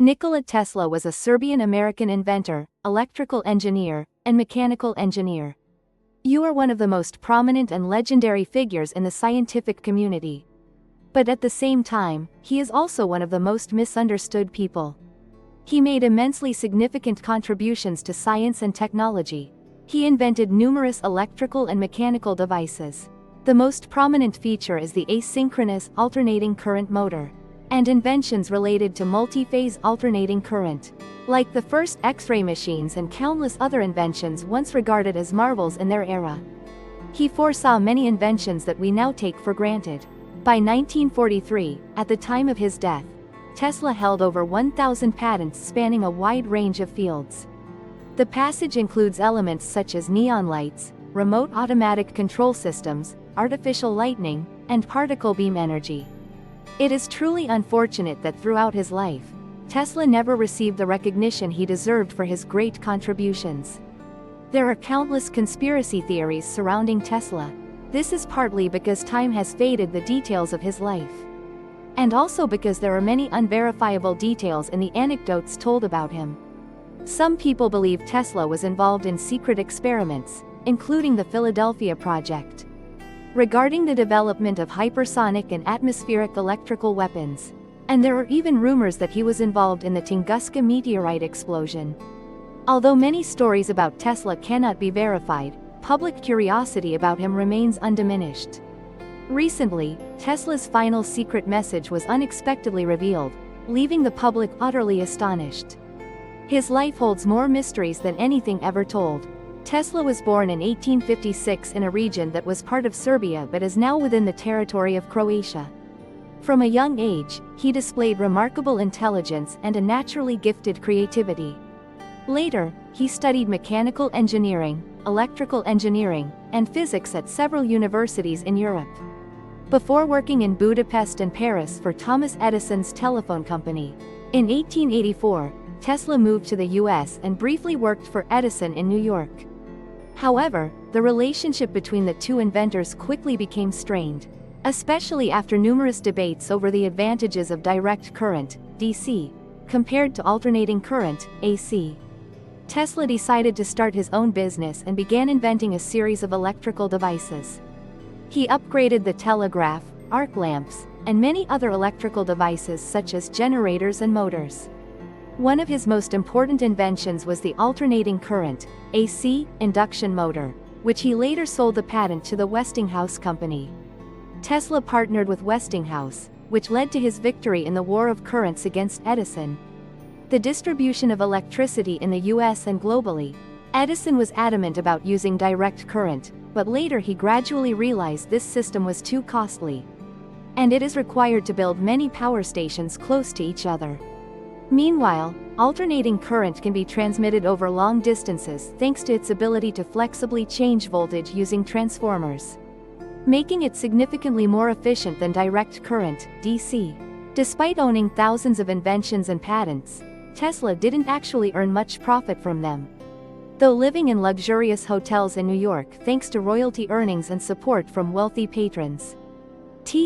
Nikola Tesla was a Serbian-American inventor, electrical engineer, and mechanical engineer. You are one of the most prominent and legendary figures in the scientific community. But at the same time, he is also one of the most misunderstood people. He made immensely significant contributions to science and technology. He invented numerous electrical and mechanical devices. The most prominent feature is the asynchronous alternating current motor, and inventions related to multi-phase alternating current, like the first X-ray machines and countless other inventions once regarded as marvels in their era. He foresaw many inventions that we now take for granted. By 1943, at the time of his death, Tesla held over 1,000 patents spanning a wide range of fields. The passage includes elements such as neon lights, remote automatic control systems, artificial lighting, and particle beam energy. It is truly unfortunate that throughout his life, Tesla never received the recognition he deserved for his great contributions. There are countless conspiracy theories surrounding Tesla. This is partly because time has faded the details of his life, and also because there are many unverifiable details in the anecdotes told about him. Some people believe Tesla was involved in secret experiments, including the Philadelphia Project, regarding the development of hypersonic and atmospheric electrical weapons. And there are even rumors that he was involved in the Tunguska meteorite explosion. Although many stories about Tesla cannot be verified, public curiosity about him remains undiminished. Recently, Tesla's final secret message was unexpectedly revealed, leaving the public utterly astonished. His life holds more mysteries than anything ever told. Tesla was born in 1856 in a region that was part of Serbia but is now within the territory of Croatia. From a young age, he displayed remarkable intelligence and a naturally gifted creativity. Later, he studied mechanical engineering, electrical engineering, and physics at several universities in Europe, before working in Budapest and Paris for Thomas Edison's telephone company. In 1884, Tesla moved to the US and briefly worked for Edison in New York. However, the relationship between the two inventors quickly became strained, especially after numerous debates over the advantages of direct current, DC, compared to alternating current, AC. Tesla decided to start his own business and began inventing a series of electrical devices. He upgraded the telegraph, arc lamps, and many other electrical devices such as generators and motors. One of his most important inventions was the alternating current, AC, induction motor, which he later sold the patent to the Westinghouse Company. Tesla partnered with Westinghouse, which led to his victory in the war of currents against Edison. The distribution of electricity in the US and globally. Edison was adamant about using direct current, but later he gradually realized this system was too costly, and it is required to build many power stations close to each other. Meanwhile, alternating current can be transmitted over long distances thanks to its ability to flexibly change voltage using transformers, making it significantly more efficient than direct current, DC. Despite owning thousands of inventions and patents, Tesla didn't actually earn much profit from them, though living in luxurious hotels in New York thanks to royalty earnings and support from wealthy patrons.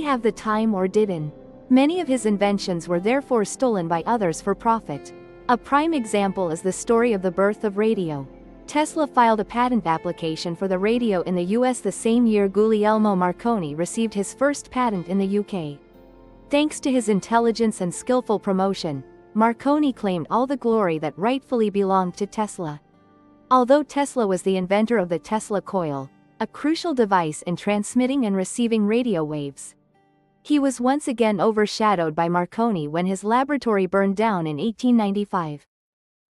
Have the time or didn't. Many of his inventions were therefore stolen by others for profit. A prime example is the story of the birth of radio. Tesla filed a patent application for the radio in the US the same year Guglielmo Marconi received his first patent in the UK. Thanks to his intelligence and skillful promotion, Marconi claimed all the glory that rightfully belonged to Tesla. Although Tesla was the inventor of the Tesla coil, a crucial device in transmitting and receiving radio waves, he was once again overshadowed by Marconi when his laboratory burned down in 1895.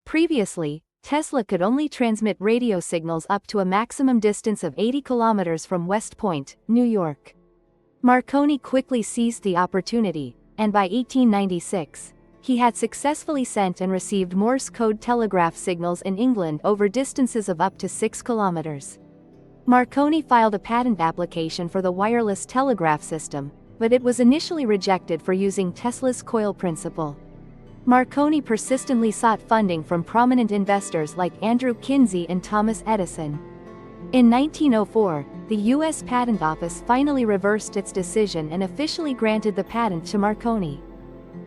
Previously, Tesla could only transmit radio signals up to a maximum distance of 80 kilometers from West Point, New York. Marconi quickly seized the opportunity, and by 1896, he had successfully sent and received Morse code telegraph signals in England over distances of up to 6 kilometers. Marconi filed a patent application for the wireless telegraph system, but it was initially rejected for using Tesla's coil principle. Marconi persistently sought funding from prominent investors like Andrew Kinsey and Thomas Edison. In 1904, the U.S. Patent Office finally reversed its decision and officially granted the patent to Marconi.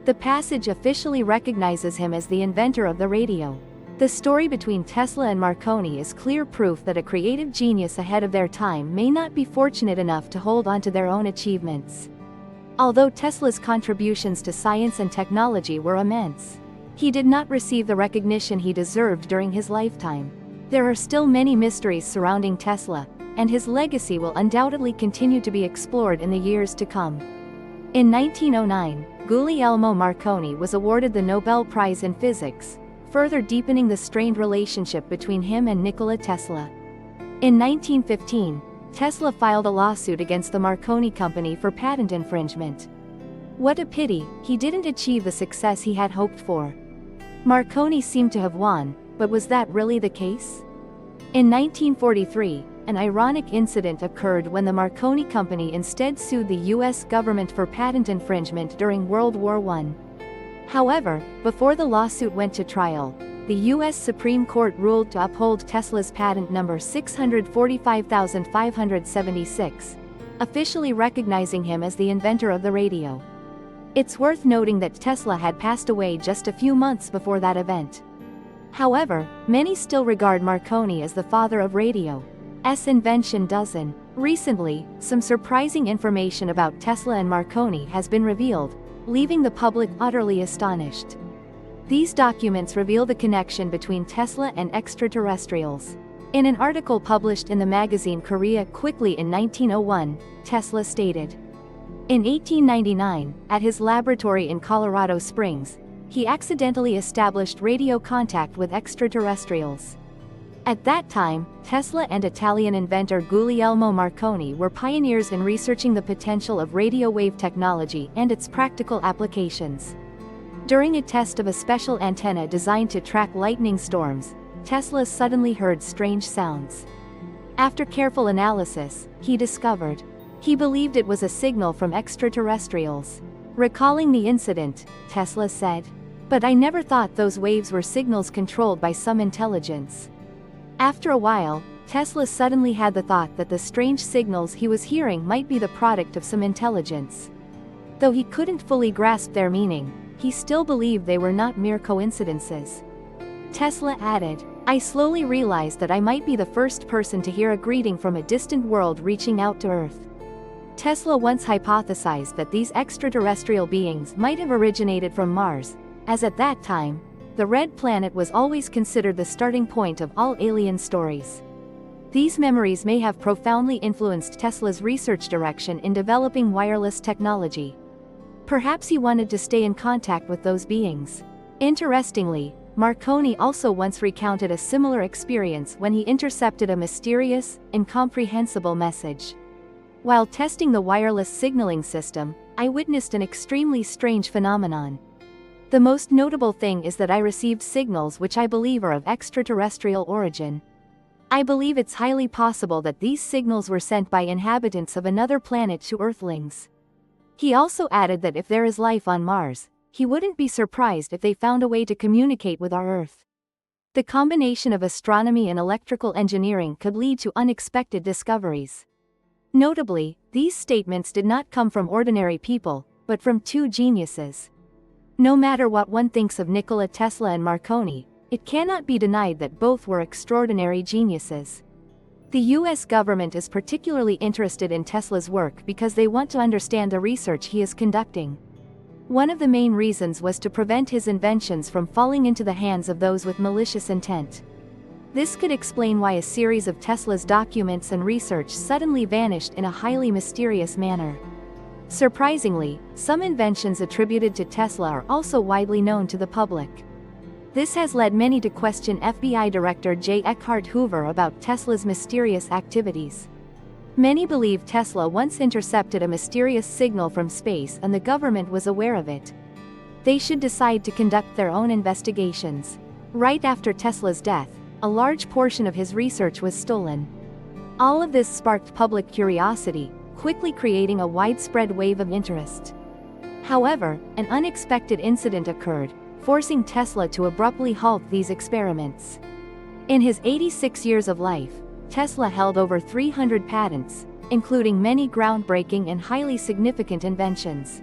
The passage officially recognizes him as the inventor of the radio. The story between Tesla and Marconi is clear proof that a creative genius ahead of their time may not be fortunate enough to hold on to their own achievements. Although Tesla's contributions to science and technology were immense, he did not receive the recognition he deserved during his lifetime. There are still many mysteries surrounding Tesla, and his legacy will undoubtedly continue to be explored in the years to come. In 1909, Guglielmo Marconi was awarded the Nobel Prize in Physics, further deepening the strained relationship between him and Nikola Tesla. In 1915, Tesla filed a lawsuit against the Marconi Company for patent infringement. What a pity, he didn't achieve the success he had hoped for. Marconi seemed to have won, but was that really the case? In 1943, an ironic incident occurred when the Marconi Company instead sued the U.S. government for patent infringement during World War I. However, before the lawsuit went to trial, the U.S. Supreme Court ruled to uphold Tesla's patent number 645,576, officially recognizing him as the inventor of the radio. It's worth noting that Tesla had passed away just a few months before that event. However, many still regard Marconi as the father of radio's invention. Recently, some surprising information about Tesla and Marconi has been revealed, leaving the public utterly astonished. These documents reveal the connection between Tesla and extraterrestrials. In an article published in the magazine Korea Quickly in 1901, Tesla stated, in 1899, at his laboratory in Colorado Springs, he accidentally established radio contact with extraterrestrials. At that time, Tesla and Italian inventor Guglielmo Marconi were pioneers in researching the potential of radio wave technology and its practical applications. During a test of a special antenna designed to track lightning storms, Tesla suddenly heard strange sounds. After careful analysis, he believed it was a signal from extraterrestrials. Recalling the incident, Tesla said, "But I never thought those waves were signals controlled by some intelligence." After a while, Tesla suddenly had the thought that the strange signals he was hearing might be the product of some intelligence. Though he couldn't fully grasp their meaning, he still believed they were not mere coincidences. Tesla added, "I slowly realized that I might be the first person to hear a greeting from a distant world reaching out to Earth." Tesla once hypothesized that these extraterrestrial beings might have originated from Mars, as at that time, the red planet was always considered the starting point of all alien stories. These memories may have profoundly influenced Tesla's research direction in developing wireless technology. Perhaps he wanted to stay in contact with those beings. Interestingly, Marconi also once recounted a similar experience when he intercepted a mysterious, incomprehensible message. While testing the wireless signaling system, I witnessed an extremely strange phenomenon. The most notable thing is that I received signals which I believe are of extraterrestrial origin. I believe it's highly possible that these signals were sent by inhabitants of another planet to Earthlings. He also added that if there is life on Mars, he wouldn't be surprised if they found a way to communicate with our Earth. The combination of astronomy and electrical engineering could lead to unexpected discoveries. Notably, these statements did not come from ordinary people, but from two geniuses. No matter what one thinks of Nikola Tesla and Marconi, it cannot be denied that both were extraordinary geniuses. The US government is particularly interested in Tesla's work because they want to understand the research he is conducting. One of the main reasons was to prevent his inventions from falling into the hands of those with malicious intent. This could explain why a series of Tesla's documents and research suddenly vanished in a highly mysterious manner. Surprisingly, some inventions attributed to Tesla are also widely known to the public. This has led many to question FBI Director J. Edgar Hoover about Tesla's mysterious activities. Many believe Tesla once intercepted a mysterious signal from space and the government was aware of it. They should decide to conduct their own investigations. Right after Tesla's death, a large portion of his research was stolen. All of this sparked public curiosity, quickly creating a widespread wave of interest. However, an unexpected incident occurred, forcing Tesla to abruptly halt these experiments. In his 86 years of life, Tesla held over 300 patents, including many groundbreaking and highly significant inventions.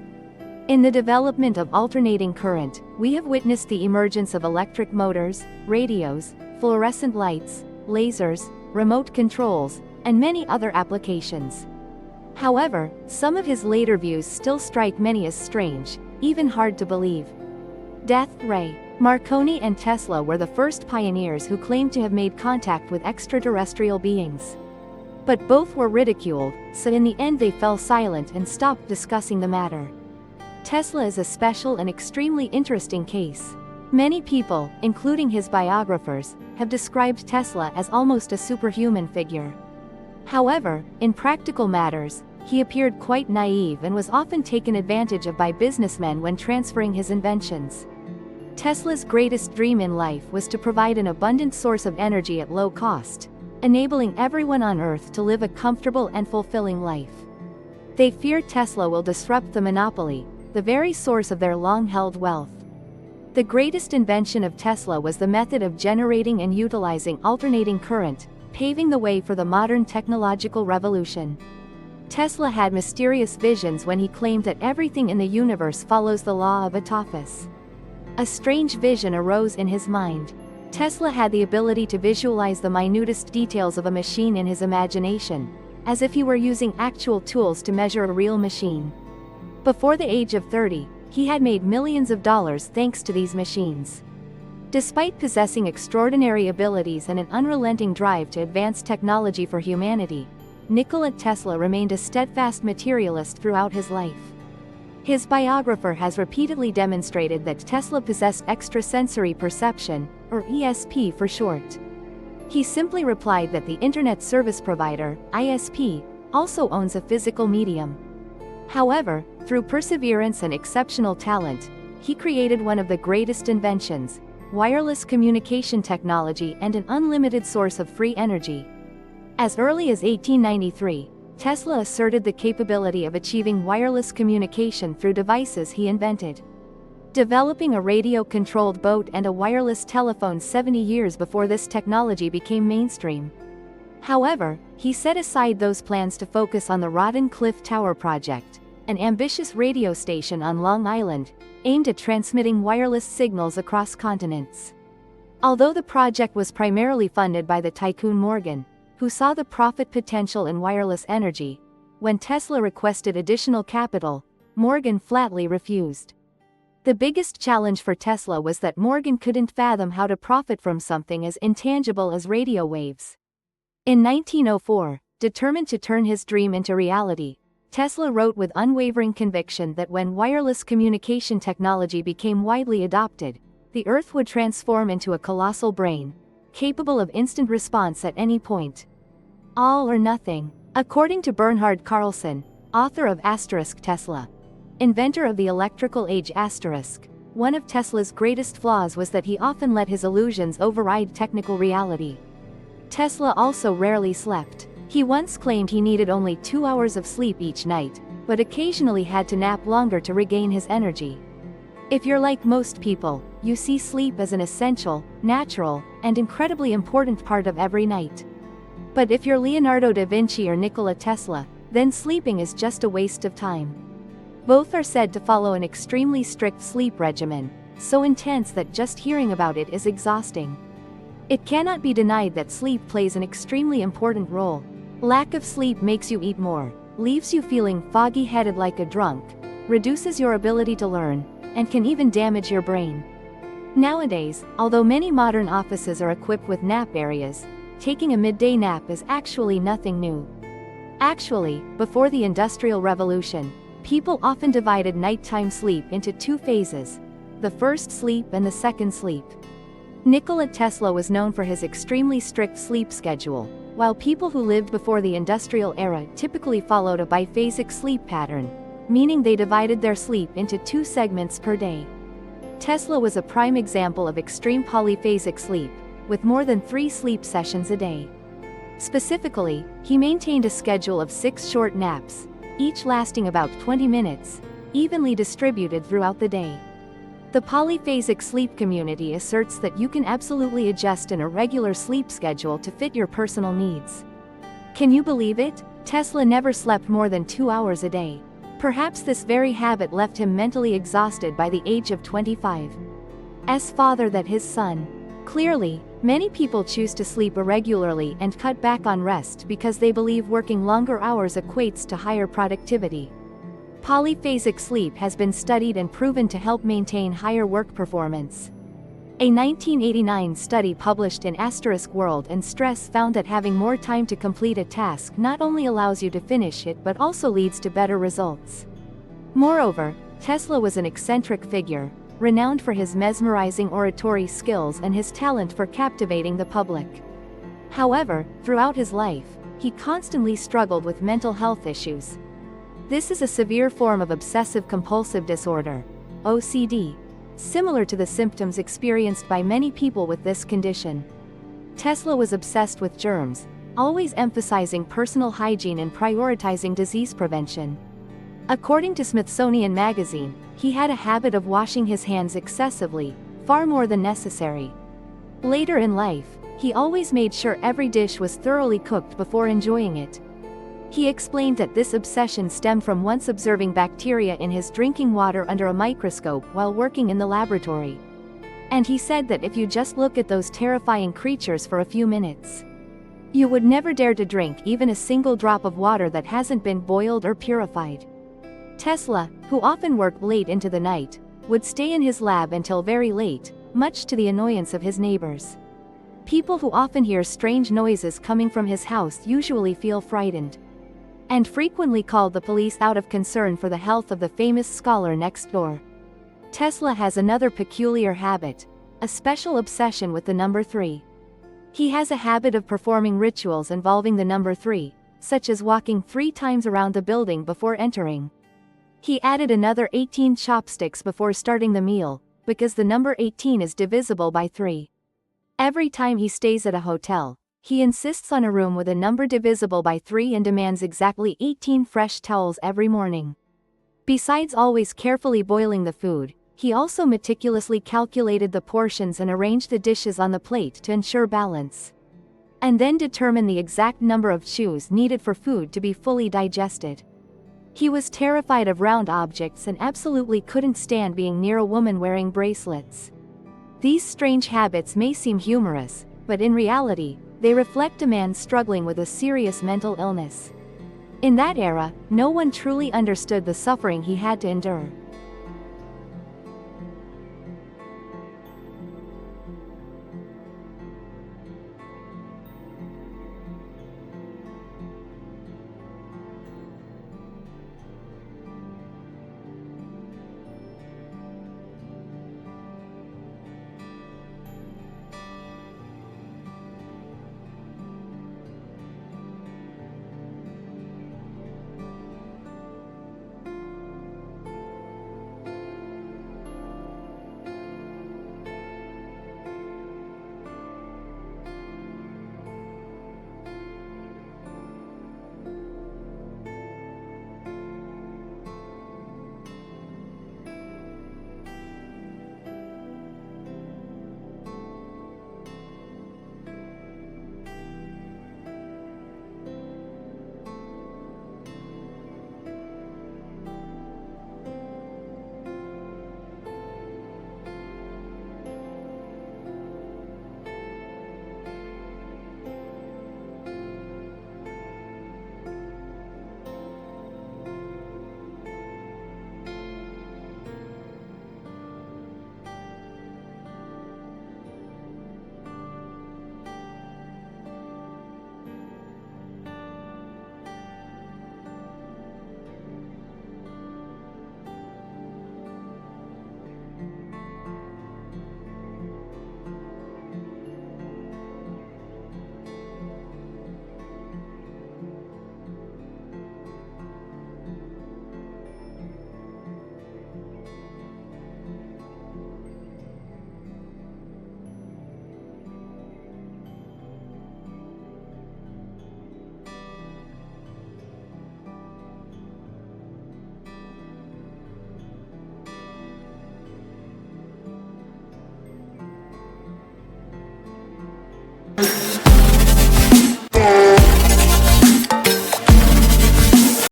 In the development of alternating current, we have witnessed the emergence of electric motors, radios, fluorescent lights, lasers, remote controls, and many other applications. However, some of his later views still strike many as strange, even hard to believe. Death ray. Marconi and Tesla were the first pioneers who claimed to have made contact with extraterrestrial beings. But both were ridiculed, so in the end they fell silent and stopped discussing the matter. Tesla is a special and extremely interesting case. Many people, including his biographers, have described Tesla as almost a superhuman figure. However, in practical matters, he appeared quite naive and was often taken advantage of by businessmen when transferring his inventions. Tesla's greatest dream in life was to provide an abundant source of energy at low cost, enabling everyone on Earth to live a comfortable and fulfilling life. They fear Tesla will disrupt the monopoly, the very source of their long-held wealth. The greatest invention of Tesla was the method of generating and utilizing alternating current, paving the way for the modern technological revolution. Tesla had mysterious visions when he claimed that everything in the universe follows the law of autophus. A strange vision arose in his mind. Tesla had the ability to visualize the minutest details of a machine in his imagination, as if he were using actual tools to measure a real machine. Before the age of 30, he had made millions of dollars thanks to these machines. Despite possessing extraordinary abilities and an unrelenting drive to advance technology for humanity, Nikola Tesla remained a steadfast materialist throughout his life. His biographer has repeatedly demonstrated that Tesla possessed extrasensory perception, or ESP for short. He simply replied that the Internet Service Provider, ISP, also owns a physical medium. However, through perseverance and exceptional talent, he created one of the greatest inventions: wireless communication technology and an unlimited source of free energy. As early as 1893, Tesla asserted the capability of achieving wireless communication through devices he invented. Developing a radio-controlled boat and a wireless telephone 70 years before this technology became mainstream. However, he set aside those plans to focus on the Rotten Cliff Tower project, an ambitious radio station on Long Island, aimed at transmitting wireless signals across continents. Although the project was primarily funded by the tycoon Morgan, who saw the profit potential in wireless energy, when Tesla requested additional capital, Morgan flatly refused. The biggest challenge for Tesla was that Morgan couldn't fathom how to profit from something as intangible as radio waves. In 1904, determined to turn his dream into reality, Tesla wrote with unwavering conviction that when wireless communication technology became widely adopted, the Earth would transform into a colossal brain, capable of instant response at any point. All or nothing. According to Bernhard Carlson, author of Tesla, inventor of the electrical age *, one of Tesla's greatest flaws was that he often let his illusions override technical reality. Tesla also rarely slept. He once claimed he needed only 2 hours of sleep each night, but occasionally had to nap longer to regain his energy. If you're like most people, you see sleep as an essential, natural, and incredibly important part of every night. But if you're Leonardo da Vinci or Nikola Tesla, then sleeping is just a waste of time. Both are said to follow an extremely strict sleep regimen, so intense that just hearing about it is exhausting. It cannot be denied that sleep plays an extremely important role. Lack of sleep makes you eat more, leaves you feeling foggy-headed like a drunk, reduces your ability to learn, and can even damage your brain. Nowadays, although many modern offices are equipped with nap areas, taking a midday nap is actually nothing new. Actually, before the Industrial Revolution, people often divided nighttime sleep into 2 phases: the first sleep and the second sleep. Nikola Tesla was known for his extremely strict sleep schedule, while people who lived before the industrial era typically followed a biphasic sleep pattern, meaning they divided their sleep into 2 segments per day. Tesla was a prime example of extreme polyphasic sleep, with more than 3 sleep sessions a day. Specifically, he maintained a schedule of 6 short naps, each lasting about 20 minutes, evenly distributed throughout the day. The polyphasic sleep community asserts that you can absolutely adjust an irregular sleep schedule to fit your personal needs. Can you believe it? Tesla never slept more than 2 hours a day. Perhaps this very habit left him mentally exhausted by the age of 25. As father that his son. Clearly, many people choose to sleep irregularly and cut back on rest because they believe working longer hours equates to higher productivity. Polyphasic sleep has been studied and proven to help maintain higher work performance. A 1989 study published in World and Stress found that having more time to complete a task not only allows you to finish it but also leads to better results. Moreover, Tesla was an eccentric figure, renowned for his mesmerizing oratory skills and his talent for captivating the public. However, throughout his life, he constantly struggled with mental health issues. This is a severe form of obsessive-compulsive disorder, OCD, similar to the symptoms experienced by many people with this condition. Tesla was obsessed with germs, always emphasizing personal hygiene and prioritizing disease prevention. According to Smithsonian Magazine, he had a habit of washing his hands excessively, far more than necessary. Later in life, he always made sure every dish was thoroughly cooked before enjoying it. He explained that this obsession stemmed from once observing bacteria in his drinking water under a microscope while working in the laboratory. And he said that if you just look at those terrifying creatures for a few minutes, you would never dare to drink even a single drop of water that hasn't been boiled or purified. Tesla, who often worked late into the night, would stay in his lab until very late, much to the annoyance of his neighbors. People who often hear strange noises coming from his house usually feel frightened, and frequently called the police out of concern for the health of the famous scholar next door. Tesla has another peculiar habit, a special obsession with the number 3. He has a habit of performing rituals involving the number 3, such as walking 3 times around the building before entering. He added another 18 chopsticks before starting the meal, because the number 18 is divisible by 3. Every time he stays at a hotel, he insists on a room with a number divisible by 3 and demands exactly 18 fresh towels every morning. Besides always carefully boiling the food, he also meticulously calculated the portions and arranged the dishes on the plate to ensure balance, and then determine the exact number of chews needed for food to be fully digested. He was terrified of round objects and absolutely couldn't stand being near a woman wearing bracelets. These strange habits may seem humorous, but in reality, they reflect a man struggling with a serious mental illness. In that era, no one truly understood the suffering he had to endure.